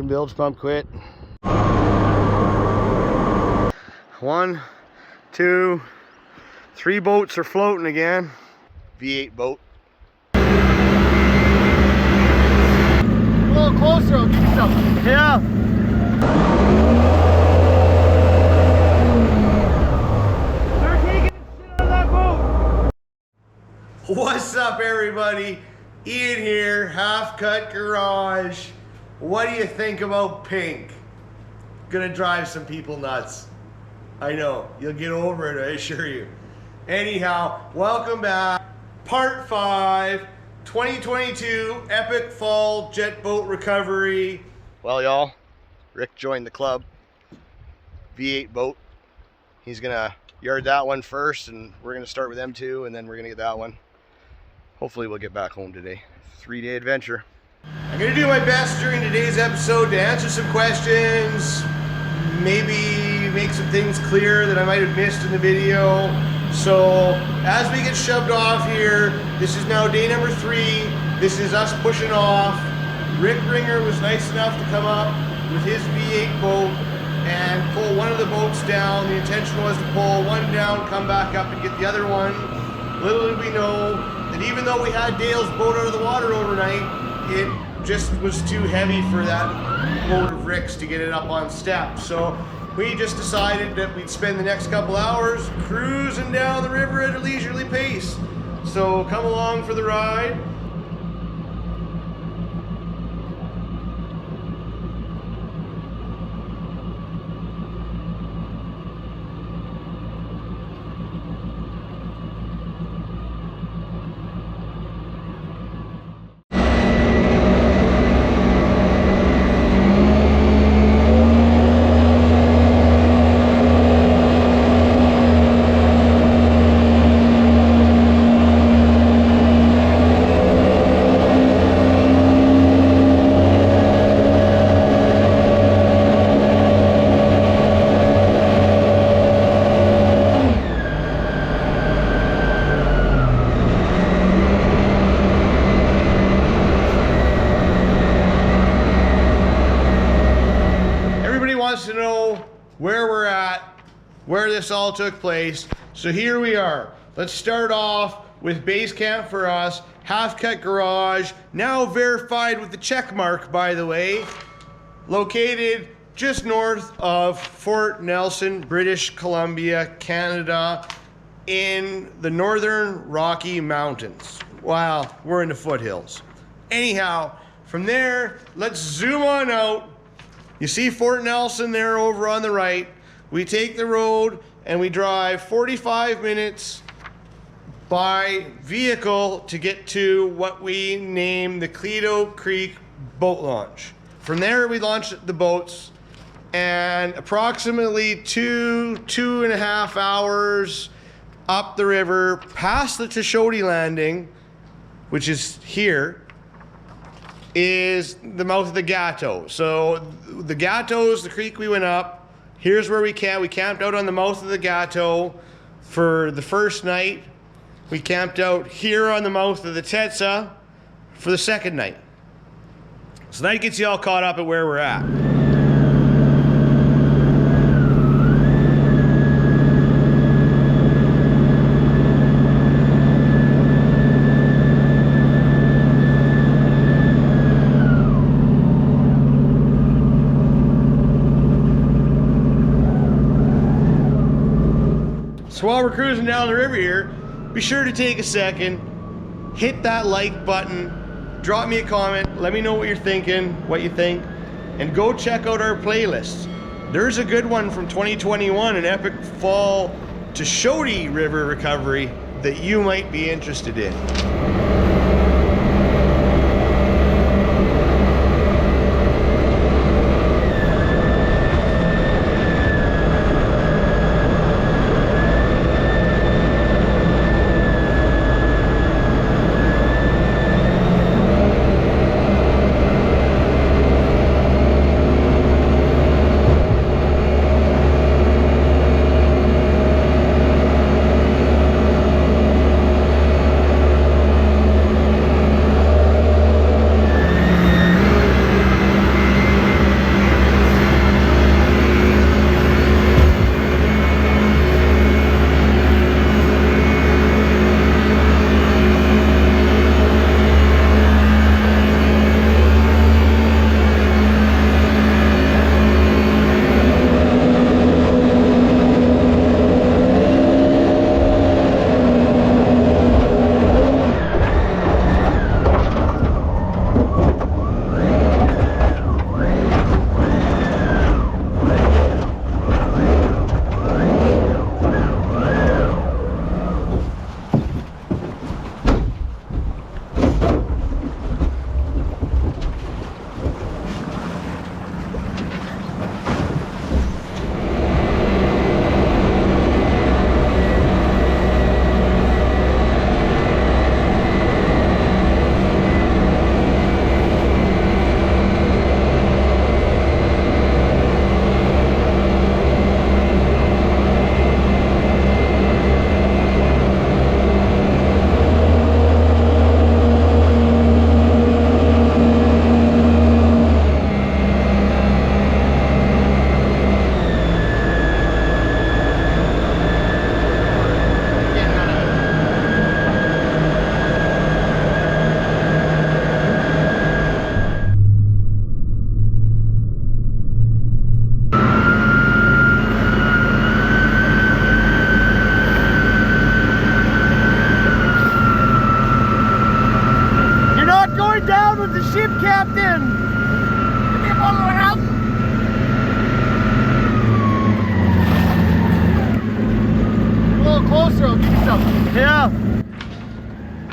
Bilge pump quit. 1, 2, 3 boats are floating again. V8 boat. A little closer, I'll give you some. Yeah. They're taking the shit out of that boat. What's up, everybody? Ian here, Halfcutgarage. What do you think about pink? Gonna drive some people nuts. I know, you'll get over it, I assure you. Anyhow, welcome back. Part 5, 2022 Epic Fall Jet Boat Recovery. Well, y'all, Rick joined the club. V8 boat. He's gonna yard that one first, and we're gonna start with M2, and then we're gonna get that one. Hopefully we'll get back home today. 3-day adventure. I'm going to do my best during today's episode to answer some questions, maybe make some things clear that I might have missed in the video. So as we get shoved off here, this is now day number 3. This is us pushing off. Rick Ringer was nice enough to come up with his V8 boat and pull one of the boats down. The intention was to pull one down, come back up and get the other one. Little did we know that even though we had Dale's boat out of the water overnight, it just was too heavy for that boat of Rick's to get it up on steps. So we just decided that we'd spend the next couple hours cruising down the river at a leisurely pace. So come along for the ride. To know where we're at, where this all took place. So here we are. Let's start off with base camp for us, Halfcutgarage, now verified with the check mark, by the way, located just north of Fort Nelson, British Columbia, Canada, in the northern Rocky Mountains. Wow, we're in the foothills. Anyhow, from there, let's zoom on out. You see Fort Nelson there over on the right. We take the road and we drive 45 minutes by vehicle to get to what we name the Cleto Creek Boat Launch. From there we launch the boats, and approximately 2.5 hours up the river past the Tashodi landing, which is here, is the mouth of the Gato. So the Gato is the creek we went up. Here's where we camped. We camped out on the mouth of the Gato for the first night. We camped out here on the mouth of the Tetsa for the second night. So that gets you all caught up at where we're at. So while we're cruising down the river here, be sure to take a second, hit that like button, drop me a comment, let me know what you're thinking, what you think, and go check out our playlists. There's a good one from 2021, an Epic Fall Tashodi River Recovery that you might be interested in.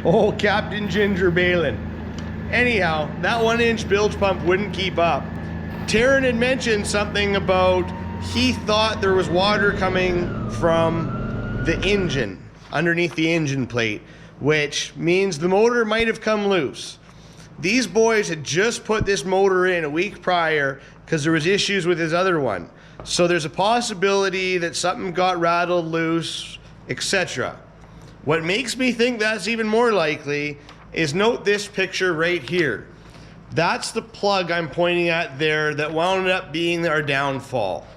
Oh, Captain Ginger Balin. Anyhow, that 1-inch bilge pump wouldn't keep up. Taryn had mentioned something about he thought there was water coming from the engine, underneath the engine plate, which means the motor might have come loose. These boys had just put this motor in a week prior because there was issues with his other one. So there's a possibility that something got rattled loose, etc. What makes me think that's even more likely is note this picture right here. That's the plug I'm pointing at there that wound up being our downfall.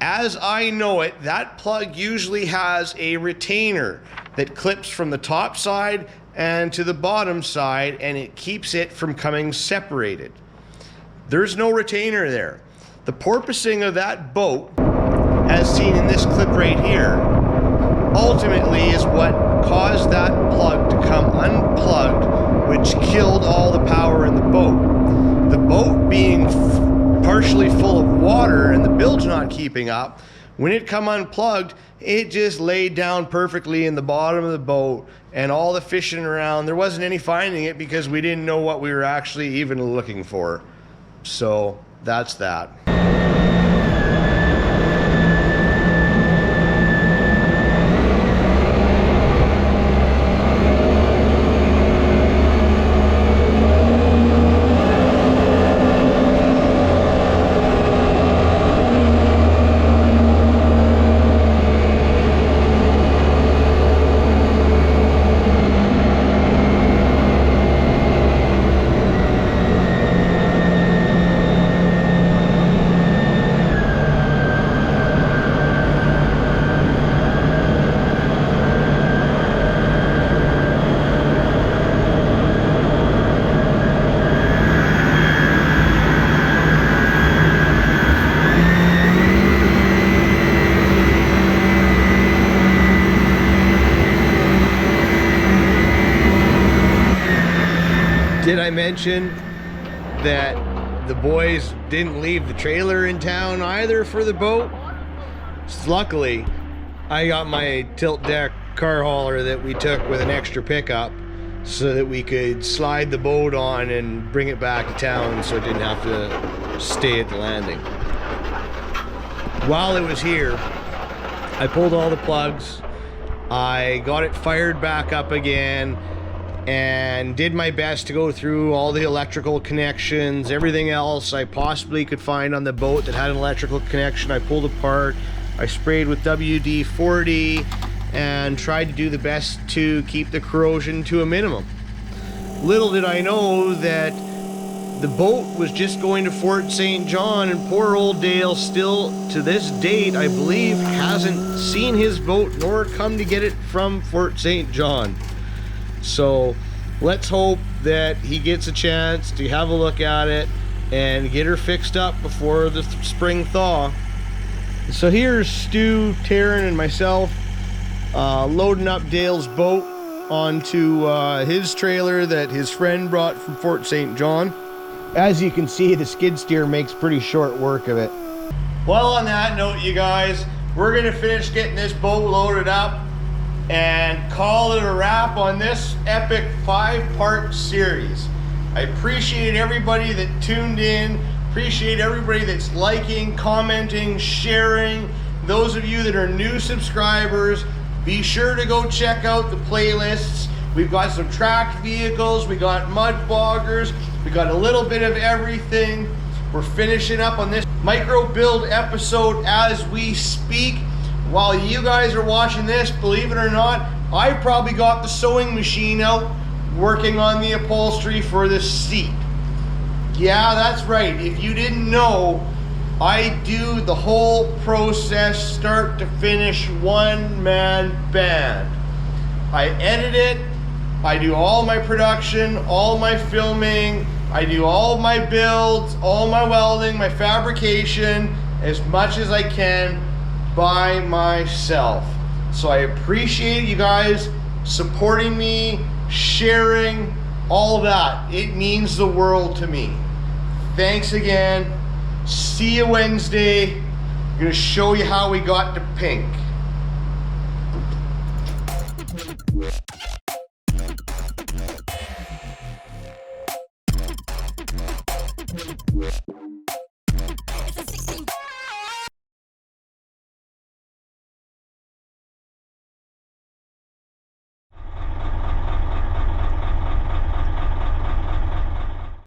As I know it, that plug usually has a retainer that clips from the top side and to the bottom side, and it keeps it from coming separated. There's no retainer there. The porpoising of that boat, as seen in this clip right here, ultimately is what caused that plug to come unplugged, which killed all the power in the boat. The boat being partially full of water and the bilge not keeping up, when it come unplugged, it just laid down perfectly in the bottom of the boat, and all the fishing around, there wasn't any finding it because we didn't know what we were actually even looking for. So that's that. Did I mention that the boys didn't leave the trailer in town either for the boat? Luckily, I got my tilt deck car hauler that we took with an extra pickup so that we could slide the boat on and bring it back to town so it didn't have to stay at the landing. While it was here, I pulled all the plugs, I got it fired back up again, and did my best to go through all the electrical connections, everything else I possibly could find on the boat that had an electrical connection. I pulled apart, I sprayed with WD-40 and tried to do the best to keep the corrosion to a minimum. Little did I know that the boat was just going to Fort St. John, and poor old Dale still to this date, I believe, hasn't seen his boat nor come to get it from Fort St. John. So let's hope that he gets a chance to have a look at it and get her fixed up before the spring thaw. So here's Stu, Taryn, and myself loading up Dale's boat onto his trailer that his friend brought from Fort St. John. As you can see, the skid steer makes pretty short work of it. Well, on that note, you guys, we're gonna finish getting this boat loaded up and call it a wrap on this epic 5-part series. I appreciate everybody that tuned in, appreciate everybody that's liking, commenting, sharing. Those of you that are new subscribers, be sure to go check out the playlists. We've got some tracked vehicles, we got mud boggers, we got a little bit of everything. We're finishing up on this micro build episode as we speak. While you guys are watching this, believe it or not, I probably got the sewing machine out working on the upholstery for this seat. Yeah, that's right. If you didn't know, I do the whole process start to finish, one-man band. I edit it, I do all my production, all my filming, I do all my builds, all my welding, my fabrication, as much as I can by myself. So I appreciate you guys supporting me, sharing, all that. It means the world to me. Thanks again. See you Wednesday. I'm gonna show you how we got to pink. It's a 60